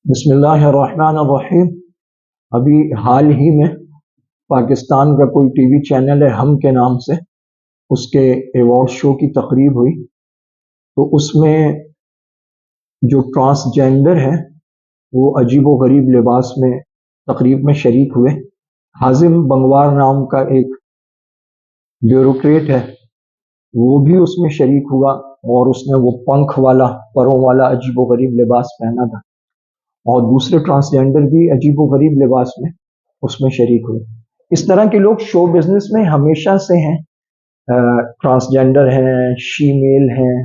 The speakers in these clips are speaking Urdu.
بسم اللہ الرحمن الرحیم۔ ابھی حال ہی میں پاکستان کا کوئی ٹی وی چینل ہے ہم کے نام سے، اس کے ایوارڈ شو کی تقریب ہوئی، تو اس میں جو ٹرانسجینڈر ہے وہ عجیب و غریب لباس میں تقریب میں شریک ہوئے۔ حازم بنگوار نام کا ایک بیوروکریٹ ہے، وہ بھی اس میں شریک ہوا اور اس نے وہ پنکھ والا پروں والا عجیب و غریب لباس پہنا تھا، اور دوسرے ٹرانسجینڈر بھی عجیب و غریب لباس میں اس میں شریک ہوئے۔ اس طرح کے لوگ شو بزنس میں ہمیشہ سے ہیں، ٹرانسجینڈر ہیں، شیمیل ہیں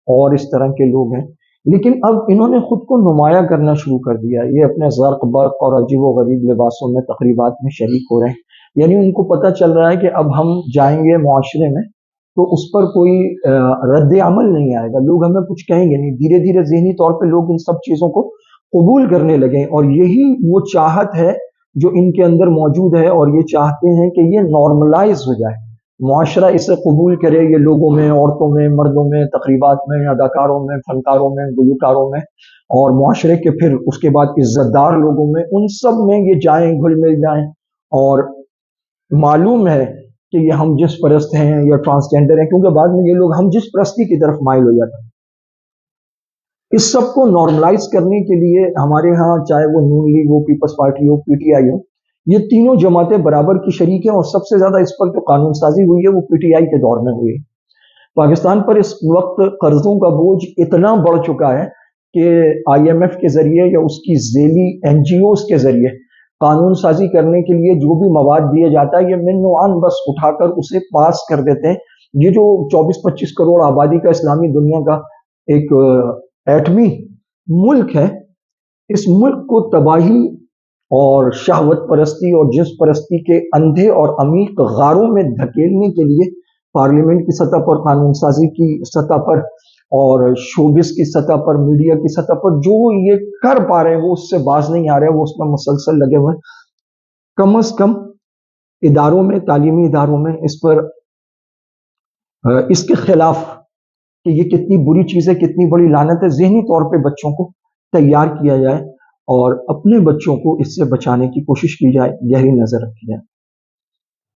اور اس طرح کے لوگ ہیں، لیکن اب انہوں نے خود کو نمایاں کرنا شروع کر دیا۔ یہ اپنے زرق برق اور عجیب و غریب لباسوں میں تقریبات میں شریک ہو رہے ہیں، یعنی ان کو پتہ چل رہا ہے کہ اب ہم جائیں گے معاشرے میں تو اس پر کوئی رد عمل نہیں آئے گا، لوگ ہمیں کچھ کہیں گے نہیں۔ دھیرے دھیرے ذہنی طور پہ لوگ ان سب چیزوں کو قبول کرنے لگے، اور یہی وہ چاہت ہے جو ان کے اندر موجود ہے، اور یہ چاہتے ہیں کہ یہ نارملائز ہو جائے، معاشرہ اسے قبول کرے۔ یہ لوگوں میں، عورتوں میں، مردوں میں، تقریبات میں، اداکاروں میں، فنکاروں میں، گلوکاروں میں، اور معاشرے کے پھر اس کے بعد عزت دار لوگوں میں، ان سب میں یہ جائیں، گھل مل جائیں، اور معلوم ہے کہ یہ ہم جس پرست ہیں یا ٹرانسجینڈر ہیں، کیونکہ بعد میں یہ لوگ ہم جس پرستی کی طرف مائل ہو جاتے ہیں۔ اس سب کو نارملائز کرنے کے لیے ہمارے ہاں چاہے وہ نون لیگ ہو، پیپلز پارٹی ہو، پی ٹی آئی ہو، یہ تینوں جماعتیں برابر کی شریک ہیں، اور سب سے زیادہ اس پر جو قانون سازی ہوئی ہے وہ پی ٹی آئی کے دور میں ہوئی ہے۔ پاکستان پر اس وقت قرضوں کا بوجھ اتنا بڑھ چکا ہے کہ آئی ایم ایف کے ذریعے یا اس کی ذیلی این جی اوز کے ذریعے قانون سازی کرنے کے لیے جو بھی مواد دیا جاتا ہے، یہ من نوعان بس اٹھا کر اسے پاس کر دیتے ہیں۔ یہ جو 24-25 کروڑ آبادی کا اسلامی دنیا کا ایک ایٹمی ملک ہے، اس ملک کو تباہی اور شہوت پرستی اور جنس پرستی کے اندھے اور عمیق غاروں میں دھکیلنے کے لیے پارلیمنٹ کی سطح پر، قانون سازی کی سطح پر، اور شوبس کی سطح پر، میڈیا کی سطح پر جو یہ کر پا رہے ہیں وہ اس سے باز نہیں آ رہے، وہ اس میں مسلسل لگے ہوئے ہیں۔ کم از کم اداروں میں، تعلیمی اداروں میں اس پر اس کے خلاف کہ یہ کتنی بری چیز ہے، کتنی بڑی لعنت ہے، ذہنی طور پہ بچوں کو تیار کیا جائے اور اپنے بچوں کو اس سے بچانے کی کوشش کی جائے، گہری نظر رکھی جائے۔